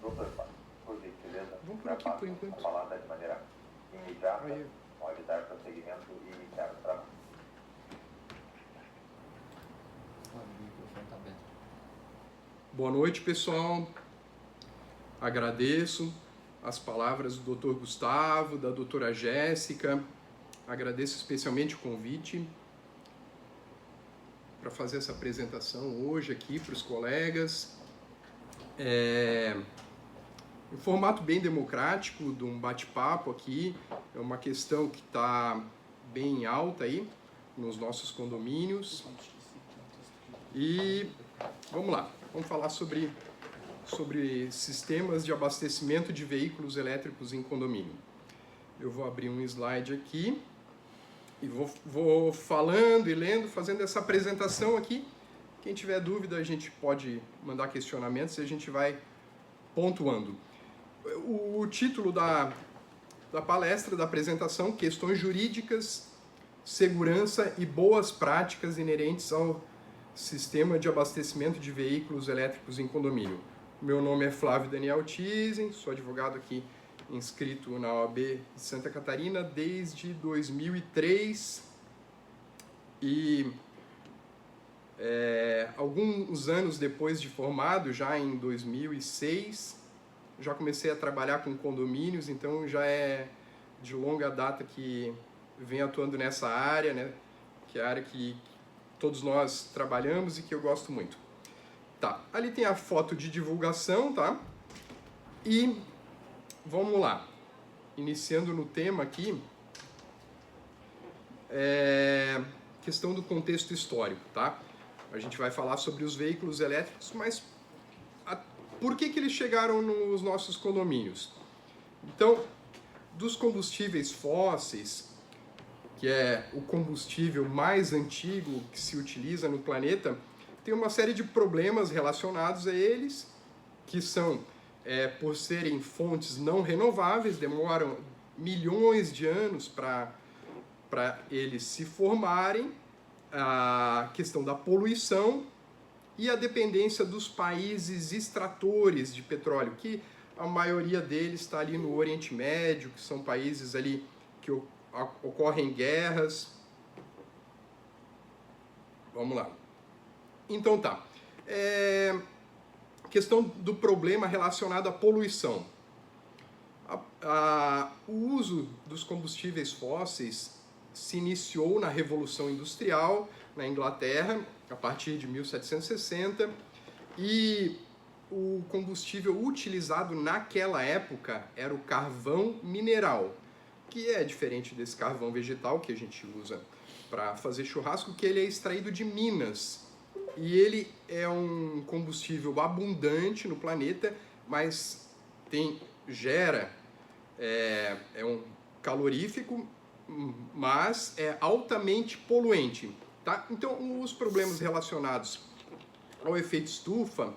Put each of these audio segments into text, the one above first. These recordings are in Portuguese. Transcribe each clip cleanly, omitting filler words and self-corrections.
Doutor, por gentileza, vamos por aqui por enquanto. falar de maneira imediata, pode dar prosseguimento e iniciar o trabalho. Boa noite, pessoal. Agradeço as palavras do Dr. Gustavo, da doutora Jéssica. Agradeço especialmente o convite para fazer essa apresentação hoje aqui para os colegas. Um formato bem democrático, de um bate-papo aqui. É uma questão que está bem alta aí nos nossos condomínios. E vamos lá, vamos falar sobre sistemas de abastecimento de veículos elétricos em condomínio. Eu vou abrir um slide aqui e vou falando e lendo, fazendo essa apresentação aqui. Quem tiver dúvida, a gente pode mandar questionamentos e a gente vai pontuando. O título da palestra, da apresentação, Questões Jurídicas, Segurança e Boas Práticas inerentes ao Sistema de Abastecimento de Veículos Elétricos em Condomínio. Meu nome é Flávio Daniel Thyssen, sou advogado aqui inscrito na OAB de Santa Catarina desde 2003 e alguns anos depois de formado, já em 2006, já comecei a trabalhar com condomínios, então já é de longa data que venho atuando nessa área, né, que é a área que todos nós trabalhamos e que eu gosto muito. Tá, ali tem a foto de divulgação, tá? E vamos lá, iniciando no tema aqui, questão do contexto histórico, tá? A gente vai falar sobre os veículos elétricos, mas por que eles chegaram nos nossos condomínios? Então, dos combustíveis fósseis, que é o combustível mais antigo que se utiliza no planeta, tem uma série de problemas relacionados a eles, que são, por serem fontes não renováveis, demoram milhões de anos para eles se formarem, a questão da poluição e a dependência dos países extratores de petróleo, que a maioria deles está ali no Oriente Médio, que são países ali que ocorrem guerras. Vamos lá. Então tá. Questão do problema relacionado à poluição. O uso dos combustíveis fósseis se iniciou na Revolução Industrial, na Inglaterra, a partir de 1760, e o combustível utilizado naquela época era o carvão mineral, que é diferente desse carvão vegetal que a gente usa para fazer churrasco, que ele é extraído de minas. E ele é um combustível abundante no planeta, mas é um calorífico, mas é altamente poluente, tá? Então, os problemas relacionados ao efeito estufa,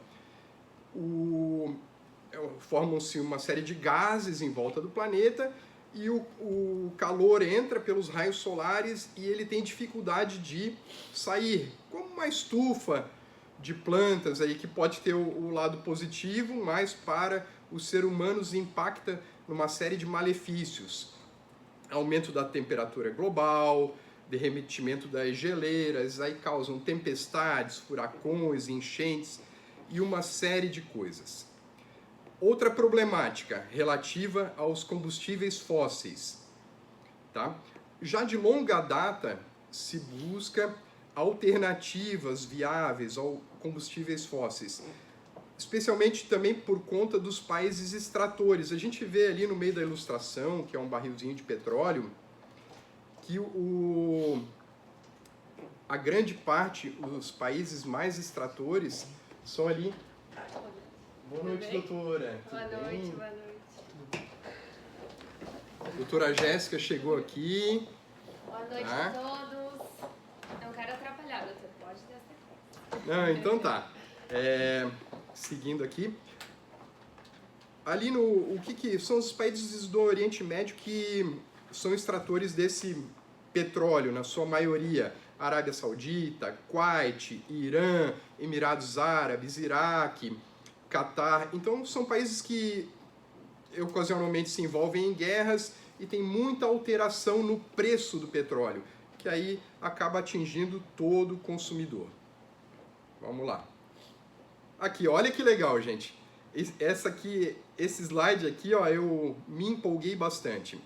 formam-se uma série de gases em volta do planeta e o calor entra pelos raios solares e ele tem dificuldade de sair, como uma estufa de plantas aí que pode ter o lado positivo, mas para os seres humanos impacta numa série de malefícios. Aumento da temperatura global, derretimento das geleiras, aí causam tempestades, furacões, enchentes e uma série de coisas. Outra problemática relativa aos combustíveis fósseis, tá? Já de longa data se busca alternativas viáveis aos combustíveis fósseis, especialmente também por conta dos países extratores. A gente vê ali no meio da ilustração, que é um barrilzinho de petróleo, que a grande parte, os países mais extratores, são ali. Boa noite, doutora. Boa noite, boa noite. Doutora Jéssica chegou aqui. Boa noite a todos. É um cara atrapalhado, você pode ter certeza. Não, então tá. Seguindo aqui. Ali o que são os países do Oriente Médio que são extratores desse petróleo, na sua maioria. Arábia Saudita, Kuwait, Irã, Emirados Árabes, Iraque, Catar. Então, são países que ocasionalmente se envolvem em guerras e tem muita alteração no preço do petróleo, que aí acaba atingindo todo o consumidor. Vamos lá. Aqui, olha que legal, gente. Esse slide aqui, ó, eu me empolguei bastante.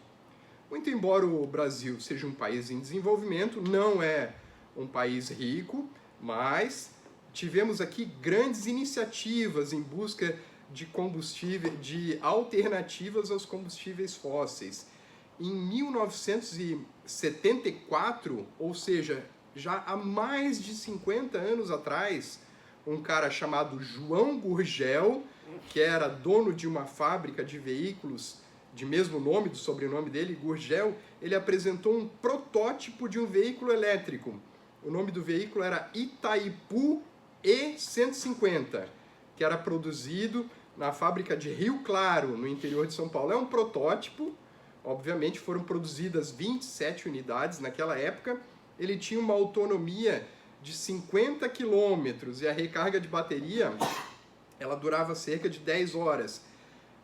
Muito embora o Brasil seja um país em desenvolvimento, não é um país rico, mas tivemos aqui grandes iniciativas em busca de combustível, de alternativas aos combustíveis fósseis. Em 1974, ou seja, já há mais de 50 anos atrás, um cara chamado João Gurgel, que era dono de uma fábrica de veículos de mesmo nome, do sobrenome dele, Gurgel, ele apresentou um protótipo de um veículo elétrico. O nome do veículo era Itaipu E150, que era produzido na fábrica de Rio Claro, no interior de São Paulo. É um protótipo, obviamente foram produzidas 27 unidades naquela época. Ele tinha uma autonomia de 50 quilômetros e a recarga de bateria ela durava cerca de 10 horas.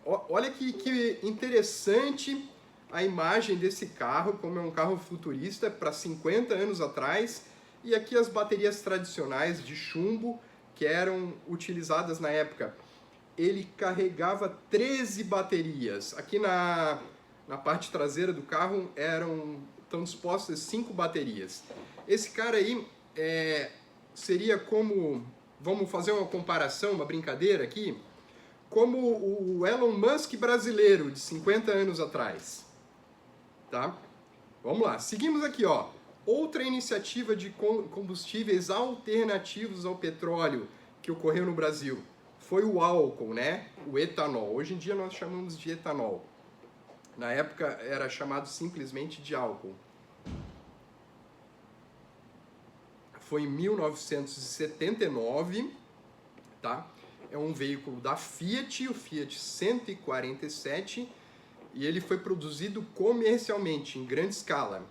Olha que interessante a imagem desse carro, como é um carro futurista para 50 anos atrás. E aqui as baterias tradicionais de chumbo que eram utilizadas na época. Ele carregava 13 baterias. Aqui na parte traseira do carro estão dispostas 5 baterias. Esse cara aí seria como, vamos fazer uma comparação, uma brincadeira aqui, como o Elon Musk brasileiro de 50 anos atrás. Tá? Vamos lá, seguimos aqui, ó. Outra iniciativa de combustíveis alternativos ao petróleo que ocorreu no Brasil foi o álcool, né? O etanol. Hoje em dia nós chamamos de etanol. Na época era chamado simplesmente de álcool. Foi em 1979, tá? É um veículo da Fiat, o Fiat 147, e ele foi produzido comercialmente, em grande escala.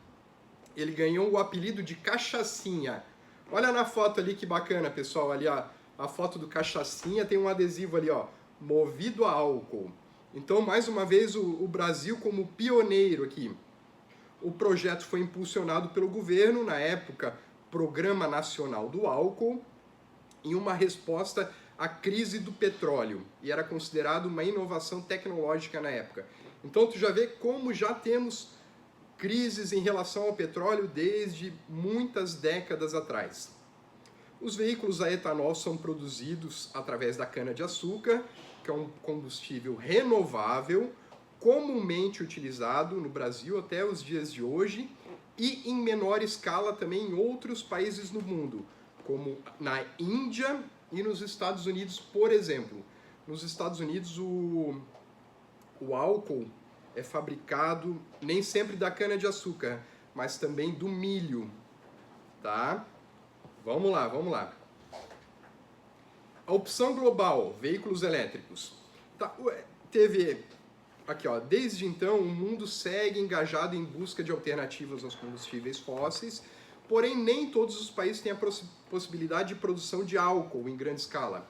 Ele ganhou o apelido de Cachaçinha. Olha na foto ali que bacana, pessoal, ali ó, a foto do Cachaçinha, tem um adesivo ali, ó, movido a álcool. Então, mais uma vez, o Brasil como pioneiro aqui. O projeto foi impulsionado pelo governo, na época, Programa Nacional do Álcool, em uma resposta à crise do petróleo, e era considerado uma inovação tecnológica na época. Então, tu já vê como já temos crises em relação ao petróleo desde muitas décadas atrás. Os veículos a etanol são produzidos através da cana-de-açúcar, que é um combustível renovável, comumente utilizado no Brasil até os dias de hoje e em menor escala também em outros países no mundo, como na Índia e nos Estados Unidos, por exemplo. Nos Estados Unidos, o álcool é fabricado nem sempre da cana-de-açúcar, mas também do milho, tá? Vamos lá, vamos lá. A opção global, veículos elétricos. Tá, teve aqui, ó, desde então o mundo segue engajado em busca de alternativas aos combustíveis fósseis, porém nem todos os países têm a possibilidade de produção de álcool em grande escala.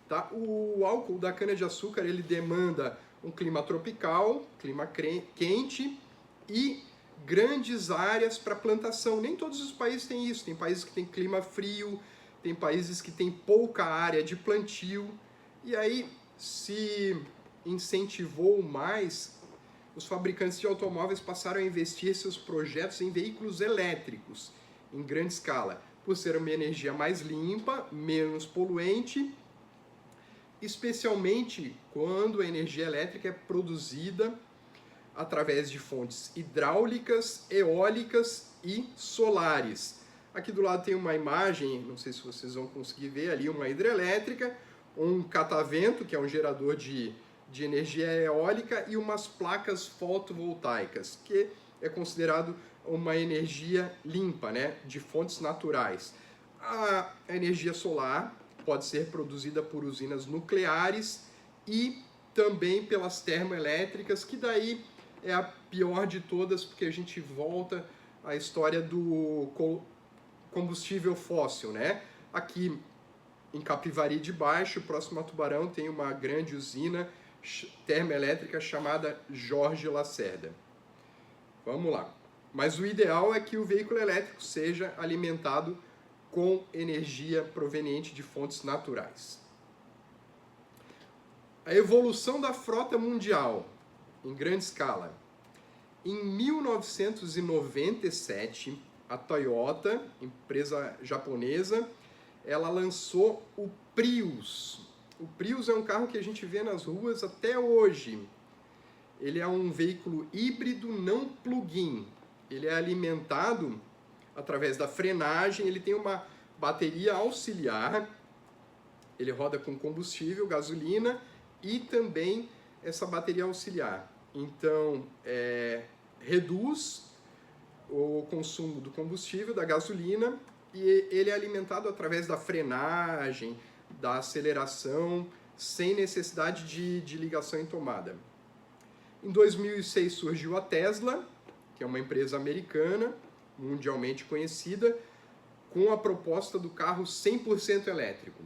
Tá? O álcool da cana-de-açúcar ele demanda um clima tropical, clima quente e grandes áreas para plantação. Nem todos os países têm isso. Tem países que têm clima frio, tem países que têm pouca área de plantio. E aí se incentivou mais, os fabricantes de automóveis passaram a investir seus projetos em veículos elétricos em grande escala, por ser uma energia mais limpa, menos poluente, especialmente quando a energia elétrica é produzida através de fontes hidráulicas, eólicas e solares. Aqui do lado tem uma imagem, não sei se vocês vão conseguir ver ali, uma hidrelétrica, um catavento, que é um gerador de energia eólica, e umas placas fotovoltaicas, que é considerado uma energia limpa, né, de fontes naturais. A energia solar pode ser produzida por usinas nucleares e também pelas termoelétricas, que daí é a pior de todas, porque a gente volta à história do combustível fóssil, né? Aqui Em Capivari de Baixo, próximo a Tubarão, tem uma grande usina termoelétrica chamada Jorge Lacerda. Vamos lá. Mas o ideal é que o veículo elétrico seja alimentado com energia proveniente de fontes naturais. A evolução da frota mundial em grande escala. Em 1997, a Toyota, empresa japonesa, ela lançou o Prius. O Prius é um carro que a gente vê nas ruas até hoje. Ele é um veículo híbrido não plug-in. Ele é alimentado através da frenagem, ele tem uma bateria auxiliar, ele roda com combustível, gasolina e também essa bateria auxiliar. Então, reduz o consumo do combustível, da gasolina, e ele é alimentado através da frenagem, da aceleração, sem necessidade de ligação em tomada. Em 2006 surgiu a Tesla, que é uma empresa americana, mundialmente conhecida, com a proposta do carro 100% elétrico.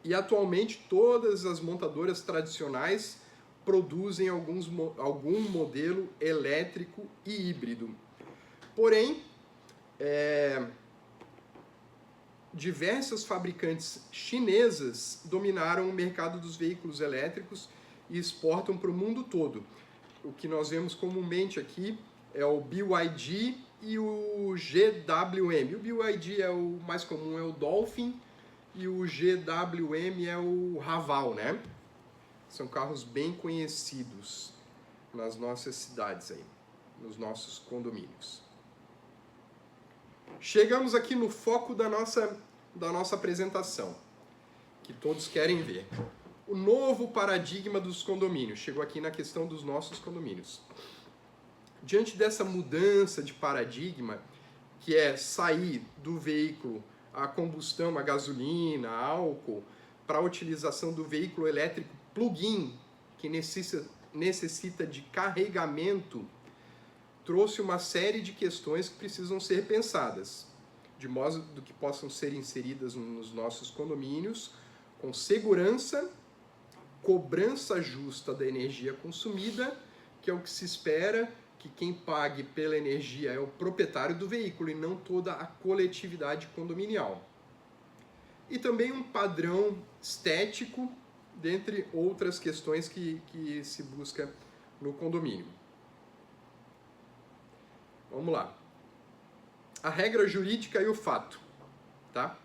E atualmente todas as montadoras tradicionais produzem algum modelo elétrico e híbrido. Porém, diversas fabricantes chinesas dominaram o mercado dos veículos elétricos e exportam para o mundo todo. O que nós vemos comumente aqui é o BYD e o GWM. O BYD é o mais comum, é o Dolphin, e o GWM é o Raval, né? São carros bem conhecidos nas nossas cidades aí, nos nossos condomínios. Chegamos aqui no foco da nossa apresentação, que todos querem ver. O novo paradigma dos condomínios. Chegou aqui na questão dos nossos condomínios. Diante dessa mudança de paradigma, que é sair do veículo a combustão, a gasolina, a álcool, para a utilização do veículo elétrico plug-in, que necessita de carregamento, trouxe uma série de questões que precisam ser pensadas, de modo que possam ser inseridas nos nossos condomínios, com segurança, cobrança justa da energia consumida, que é o que se espera, que quem pague pela energia é o proprietário do veículo e não toda a coletividade condominial. E também um padrão estético, dentre outras questões que se busca no condomínio. Vamos lá. A regra jurídica e o fato. Tá?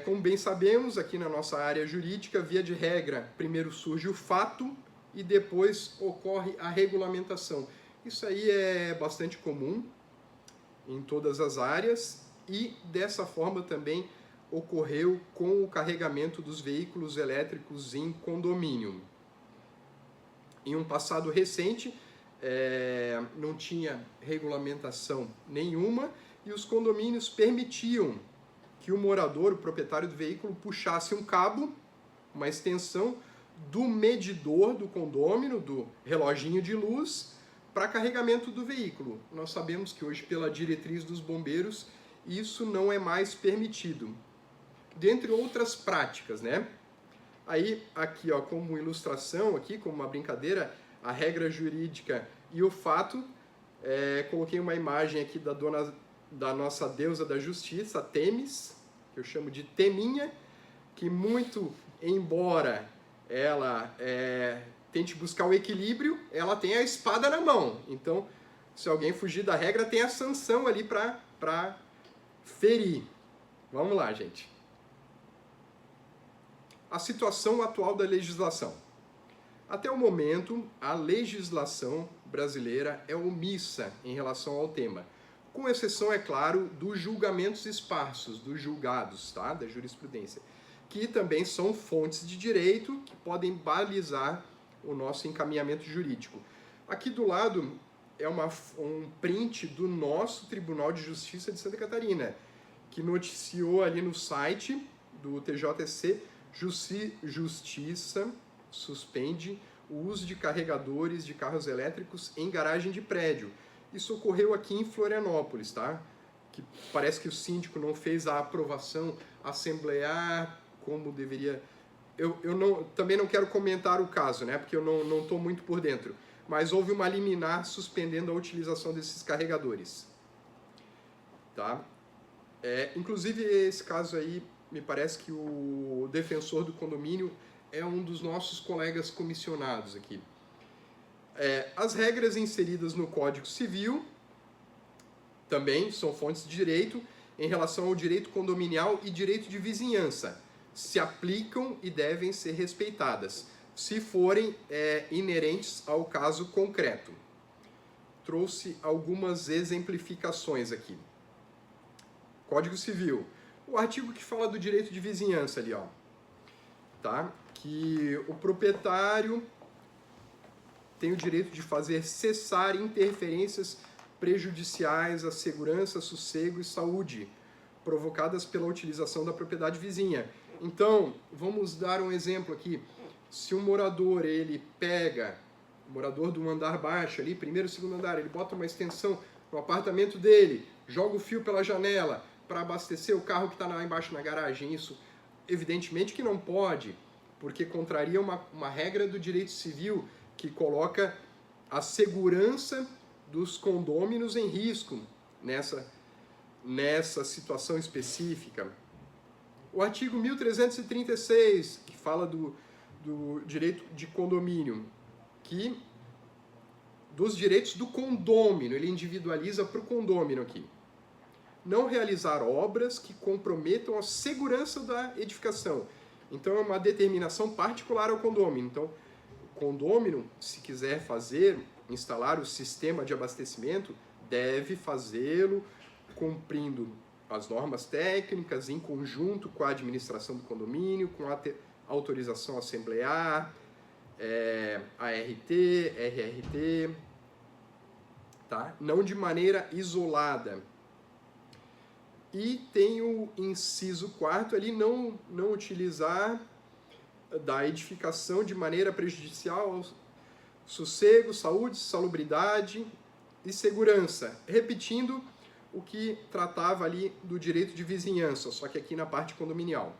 Como bem sabemos, aqui na nossa área jurídica, via de regra, primeiro surge o fato e depois ocorre a regulamentação. Isso aí é bastante comum em todas as áreas e dessa forma também ocorreu com o carregamento dos veículos elétricos em condomínio. Em um passado recente, não tinha regulamentação nenhuma e os condomínios permitiam que o morador, o proprietário do veículo, puxasse um cabo, uma extensão do medidor do condômino, do reloginho de luz, para carregamento do veículo. Nós sabemos que hoje, pela diretriz dos bombeiros, isso não é mais permitido. Dentre outras práticas, né? Aí, aqui, ó, como ilustração, aqui, como uma brincadeira, a regra jurídica e o fato, coloquei uma imagem aqui da nossa deusa da justiça, Temis, que eu chamo de Teminha, que muito, embora ela tente buscar o equilíbrio, ela tem a espada na mão. Então, se alguém fugir da regra, tem a sanção ali para ferir. Vamos lá, gente. A situação atual da legislação. Até o momento, a legislação brasileira é omissa em relação ao tema, com exceção, é claro, dos julgamentos esparsos, dos julgados, tá? Da jurisprudência, que também são fontes de direito que podem balizar o nosso encaminhamento jurídico. Aqui do lado é um print do nosso Tribunal de Justiça de Santa Catarina, que noticiou ali no site do TJSC, Justiça suspende o uso de carregadores de carros elétricos em garagem de prédio. Isso ocorreu aqui em Florianópolis, tá? que parece que o síndico não fez a aprovação assemblear como deveria. Também não quero comentar o caso, né, porque eu não estou muito por dentro, mas houve uma liminar suspendendo a utilização desses carregadores. Tá? Inclusive, esse caso aí, me parece que o defensor do condomínio é um dos nossos colegas comissionados aqui. As regras inseridas no Código Civil também são fontes de direito em relação ao direito condominial e direito de vizinhança. Se aplicam e devem ser respeitadas, se forem inerentes ao caso concreto. Trouxe algumas exemplificações aqui. Código Civil. O artigo que fala do direito de vizinhança ali, ó. Tá? Que o proprietário tem o direito de fazer cessar interferências prejudiciais à segurança, sossego e saúde provocadas pela utilização da propriedade vizinha. Então, vamos dar um exemplo aqui. Se um morador, morador do andar baixo ali, primeiro, segundo andar, ele bota uma extensão no apartamento dele, joga o fio pela janela para abastecer o carro que está lá embaixo na garagem. Isso, evidentemente que não pode, porque contraria uma regra do direito civil que coloca a segurança dos condôminos em risco nessa situação específica. O artigo 1336, que fala do direito de condomínio, que dos direitos do condômino, ele individualiza para o condômino aqui. Não realizar obras que comprometam a segurança da edificação. Então, é uma determinação particular ao condômino. Então, o condômino, se quiser instalar o sistema de abastecimento, deve fazê-lo cumprindo as normas técnicas, em conjunto com a administração do condomínio, com a autorização assemblear, ART, RRT, tá? Não de maneira isolada. E tem o inciso 4 ali, não utilizar da edificação de maneira prejudicial ao sossego, saúde, salubridade e segurança. Repetindo o que tratava ali do direito de vizinhança, só que aqui na parte condominial.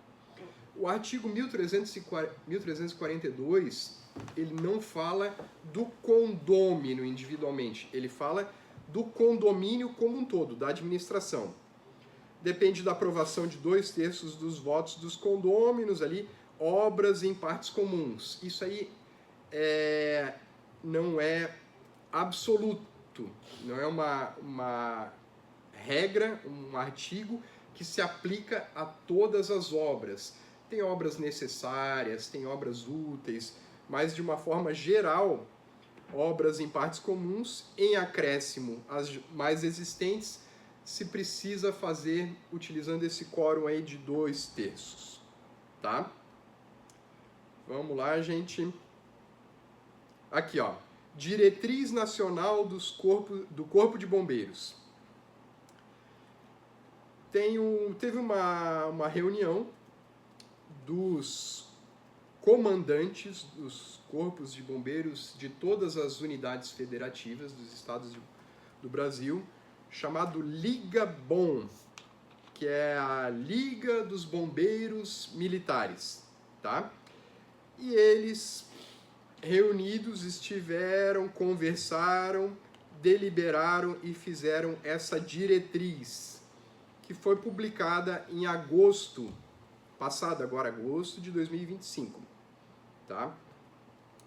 O artigo 1342, ele não fala do condômino individualmente, ele fala do condomínio como um todo, da administração. Depende da aprovação de 2/3 dos votos dos condôminos ali, obras em partes comuns. Isso aí não é absoluto, não é uma regra, um artigo que se aplica a todas as obras. Tem obras necessárias, tem obras úteis, mas de uma forma geral, obras em partes comuns, em acréscimo às mais existentes, se precisa fazer utilizando esse quórum aí de 2/3, tá? Vamos lá, gente. Aqui, ó. Diretriz Nacional do Corpo de Bombeiros. Teve uma reunião dos comandantes dos corpos de bombeiros de todas as unidades federativas dos estados do Brasil, chamado Liga Bom, que é a Liga dos Bombeiros Militares, tá? E eles, reunidos, conversaram, deliberaram e fizeram essa diretriz, que foi publicada em agosto passado, agora agosto de 2025, tá?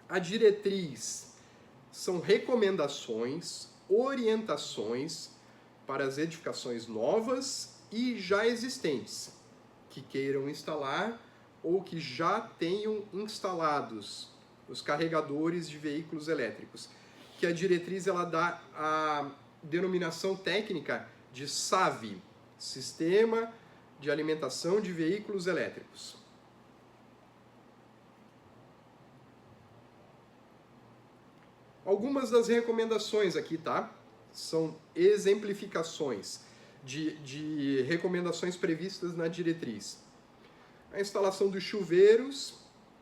A diretriz são recomendações, orientações para as edificações novas e já existentes, que queiram instalar ou que já tenham instalados os carregadores de veículos elétricos, que a diretriz ela dá a denominação técnica de SAVE, Sistema de Alimentação de Veículos Elétricos. Algumas das recomendações aqui, tá? São exemplificações de recomendações previstas na diretriz. A instalação dos chuveiros,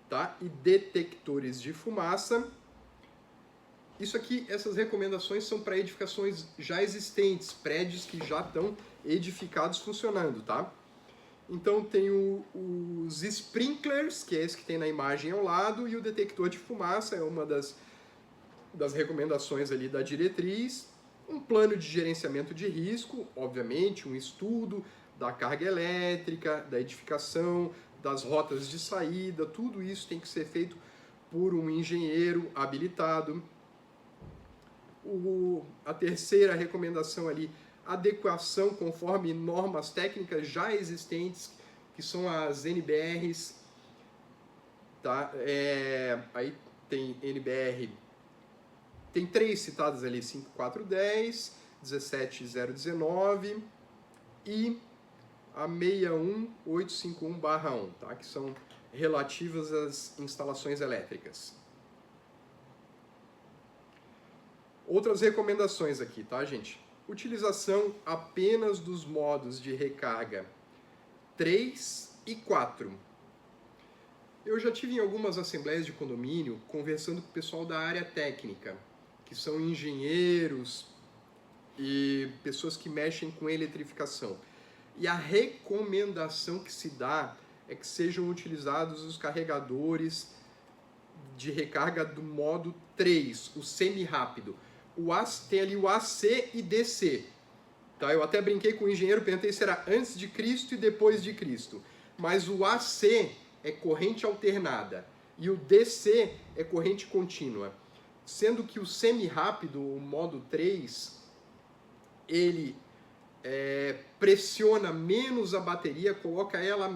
tá? E detectores de fumaça, isso aqui, essas recomendações são para edificações já existentes, prédios que já estão edificados funcionando, tá? Então tem os sprinklers, que é esse que tem na imagem ao lado, e o detector de fumaça é uma das recomendações ali da diretriz. Um plano de gerenciamento de risco, obviamente, um estudo da carga elétrica, da edificação, das rotas de saída, tudo isso tem que ser feito por um engenheiro habilitado. A terceira recomendação ali, adequação conforme normas técnicas já existentes, que são as NBRs, tá? Aí tem NBR, tem 3 citadas ali, 5410, 17019 e a 61851/1, tá? Que são relativas às instalações elétricas. Outras recomendações aqui, tá, gente? Utilização apenas dos modos de recarga 3 e 4. Eu já tive em algumas assembleias de condomínio conversando com o pessoal da área técnica, que são engenheiros e pessoas que mexem com eletrificação. E a recomendação que se dá é que sejam utilizados os carregadores de recarga do modo 3, o semi-rápido. Tem ali o AC e DC. Tá? Eu até brinquei com o engenheiro, perguntei se era antes de Cristo e depois de Cristo. Mas o AC é corrente alternada e o DC é corrente contínua. Sendo que o semi-rápido, o modo 3, ele pressiona menos a bateria, coloca ela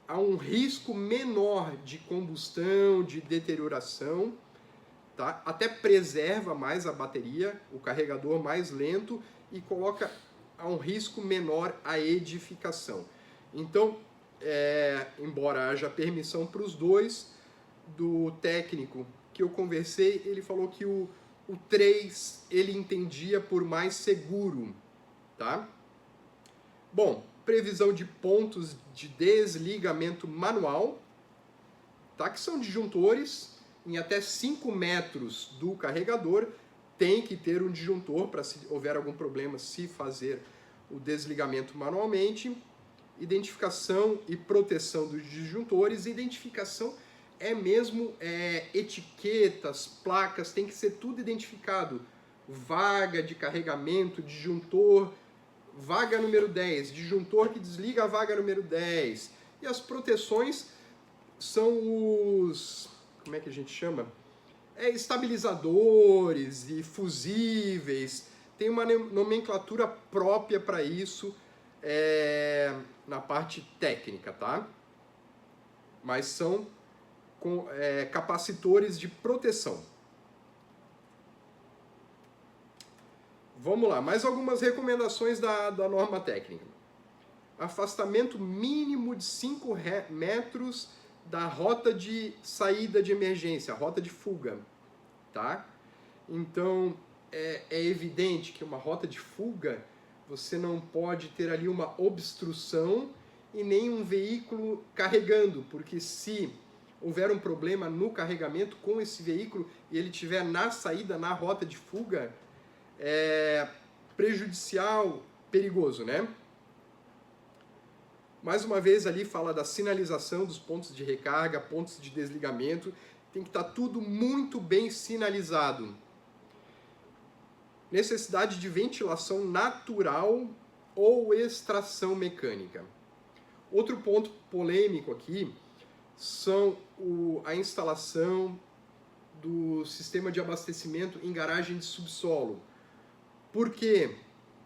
a um risco menor de combustão, de deterioração, tá? Até preserva mais a bateria, o carregador mais lento, e coloca a um risco menor a edificação. Então, embora haja permissão para os dois, do técnico que eu conversei, ele falou que o 3 ele entendia por mais seguro, tá? Bom, previsão de pontos de desligamento manual, tá? Que são disjuntores em até 5 metros do carregador, tem que ter um disjuntor para, se houver algum problema, se fazer o desligamento manualmente. Identificação e proteção dos disjuntores. Identificação é mesmo etiquetas, placas, tem que ser tudo identificado. Vaga de carregamento, disjuntor, vaga número 10, disjuntor que desliga a vaga número 10. E as proteções são os... como é que a gente chama? Estabilizadores e fusíveis. Tem uma nomenclatura própria para isso na parte técnica, tá? Mas são capacitores de proteção. Vamos lá, mais algumas recomendações da norma técnica. Afastamento mínimo de 5 metros da rota de saída de emergência, a rota de fuga, tá? Então, é evidente que uma rota de fuga, você não pode ter ali uma obstrução e nem um veículo carregando, porque se houver um problema no carregamento com esse veículo e ele estiver na saída, na rota de fuga, é prejudicial, perigoso, né? Mais uma vez ali fala da sinalização dos pontos de recarga, pontos de desligamento, tem que estar tudo muito bem sinalizado. Necessidade de ventilação natural ou extração mecânica. Outro ponto polêmico aqui são a instalação do sistema de abastecimento em garagem de subsolo. Por quê?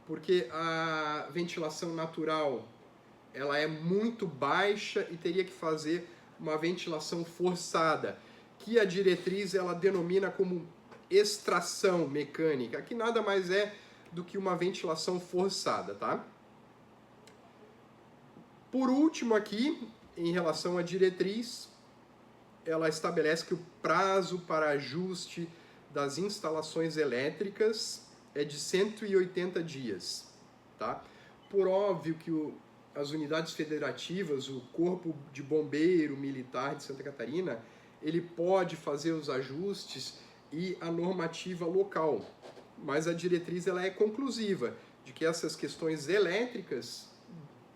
Porque a ventilação natural ela é muito baixa e teria que fazer uma ventilação forçada, que a diretriz ela denomina como extração mecânica, que nada mais é do que uma ventilação forçada, tá? Por último aqui, em relação à diretriz, ela estabelece que o prazo para ajuste das instalações elétricas é de 180 dias, tá? Por óbvio que as unidades federativas, o Corpo de Bombeiro Militar de Santa Catarina, ele pode fazer os ajustes e a normativa local. Mas a diretriz ela é conclusiva, de que essas questões elétricas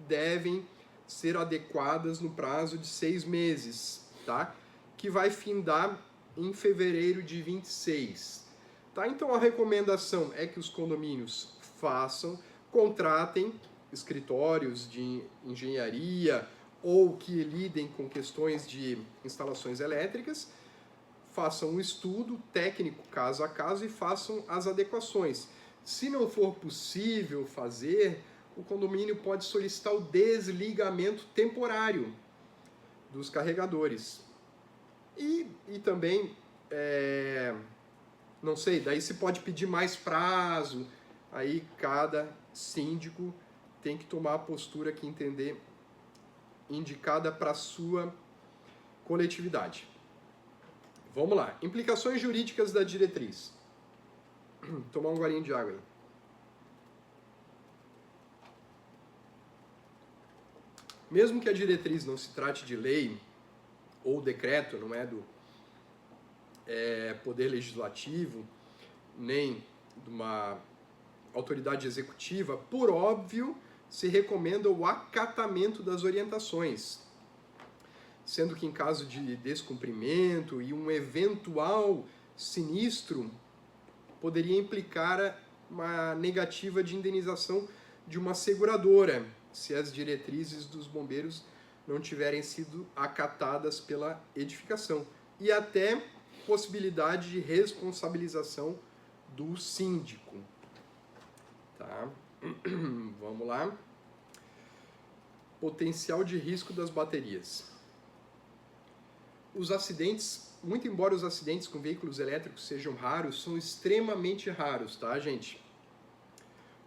devem ser adequadas no prazo de 6 meses, tá? Que vai findar em fevereiro de 26. Tá? Então a recomendação é que os condomínios contratem escritórios de engenharia ou que lidem com questões de instalações elétricas, façam um estudo técnico caso a caso e façam as adequações. Se não for possível fazer, o condomínio pode solicitar o desligamento temporário dos carregadores. E também, não sei, daí se pode pedir mais prazo, aí cada síndico tem que tomar a postura que entender indicada para a sua coletividade. Vamos lá. Implicações jurídicas da diretriz. Tomar um golinho de água aí. Mesmo que a diretriz não se trate de lei ou decreto, não é do poder legislativo, nem de uma autoridade executiva, por óbvio, se recomenda o acatamento das orientações, sendo que em caso de descumprimento e um eventual sinistro, poderia implicar uma negativa de indenização de uma seguradora, se as diretrizes dos bombeiros não tiverem sido acatadas pela edificação, e até possibilidade de responsabilização do síndico. Tá? Vamos lá. Potencial de risco das baterias. Os acidentes, muito embora os acidentes com veículos elétricos sejam raros, são extremamente raros, tá, gente?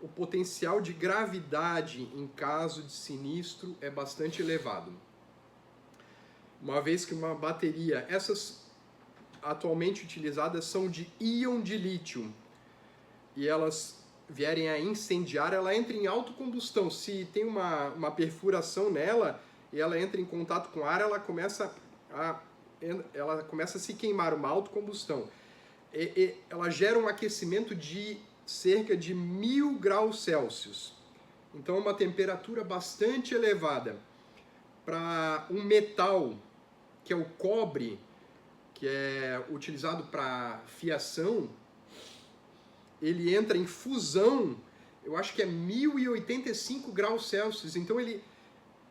O potencial de gravidade em caso de sinistro é bastante elevado. Uma vez que uma bateria, essas atualmente utilizadas são de íon de lítio, e elas vierem a incendiar, ela entra em autocombustão. Se tem uma perfuração nela e ela entra em contato com ar, ela começa a se queimar, uma autocombustão. Ela gera um aquecimento de cerca de 1000 graus Celsius. Então é uma temperatura bastante elevada. Para um metal, que é o cobre, que é utilizado para fiação, ele entra em fusão, eu acho que é 1085 graus Celsius, então ele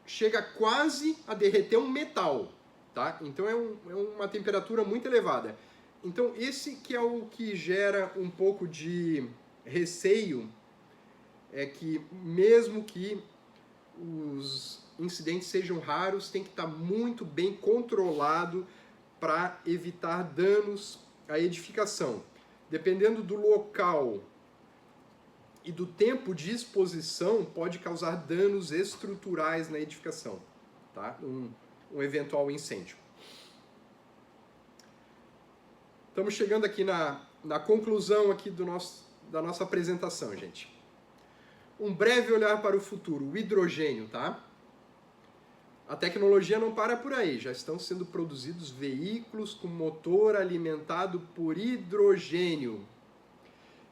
chega quase a derreter um metal, tá? Então é uma temperatura muito elevada. Então esse que é o que gera um pouco de receio, é que mesmo que os incidentes sejam raros, tem que estar muito bem controlado para evitar danos à edificação. Dependendo do local e do tempo de exposição, pode causar danos estruturais na edificação, tá? Um eventual incêndio. Estamos chegando aqui na conclusão aqui da nossa apresentação, gente. Um breve olhar para o futuro, o hidrogênio, tá? A tecnologia não para por aí, já estão sendo produzidos veículos com motor alimentado por hidrogênio.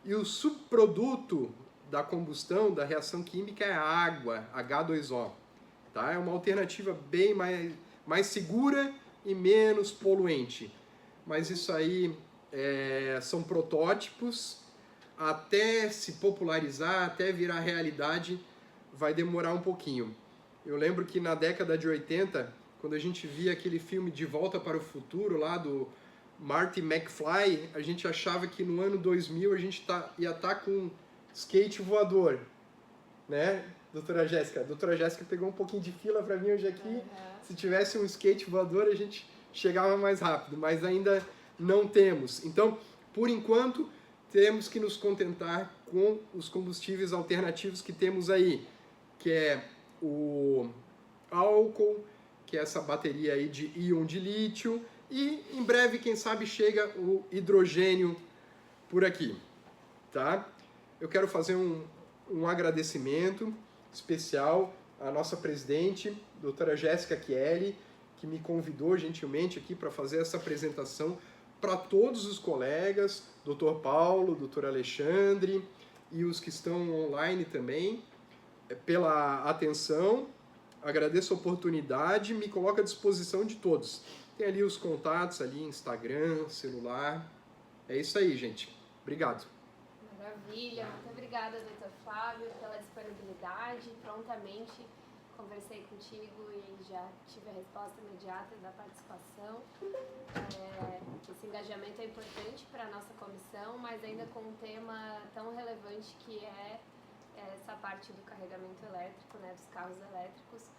E o subproduto da combustão, da reação química, é a água, H2O. Tá? É uma alternativa bem mais segura e menos poluente. Mas isso aí são protótipos, até se popularizar, até virar realidade, vai demorar um pouquinho. Eu lembro que na década de 80, quando a gente via aquele filme De Volta para o Futuro, lá do Marty McFly, a gente achava que no ano 2000 a gente ia estar com skate voador, né, doutora Jéssica? A doutora Jéssica pegou um pouquinho de fila para vir hoje aqui. Uhum. Se tivesse um skate voador, a gente chegava mais rápido, mas ainda não temos. Então, por enquanto, temos que nos contentar com os combustíveis alternativos que temos aí, que é o álcool, que é essa bateria aí de íon de lítio, e em breve, quem sabe, chega o hidrogênio por aqui, tá? Eu quero fazer um agradecimento especial à nossa presidente, doutora Jéssica Chieli, que me convidou gentilmente aqui para fazer essa apresentação para todos os colegas, Dr. Paulo, Dr. Alexandre e os que estão online também, pela atenção. Agradeço a oportunidade, me coloco à disposição de todos. Tem ali os contatos, ali Instagram, celular. É isso aí, gente. Obrigado. Maravilha, muito obrigada, Dr. Flávio, pela disponibilidade. Prontamente conversei contigo e já tive a resposta imediata da participação. Esse engajamento é importante para a nossa comissão, mas ainda com um tema tão relevante que é essa parte do carregamento elétrico, né, dos carros elétricos.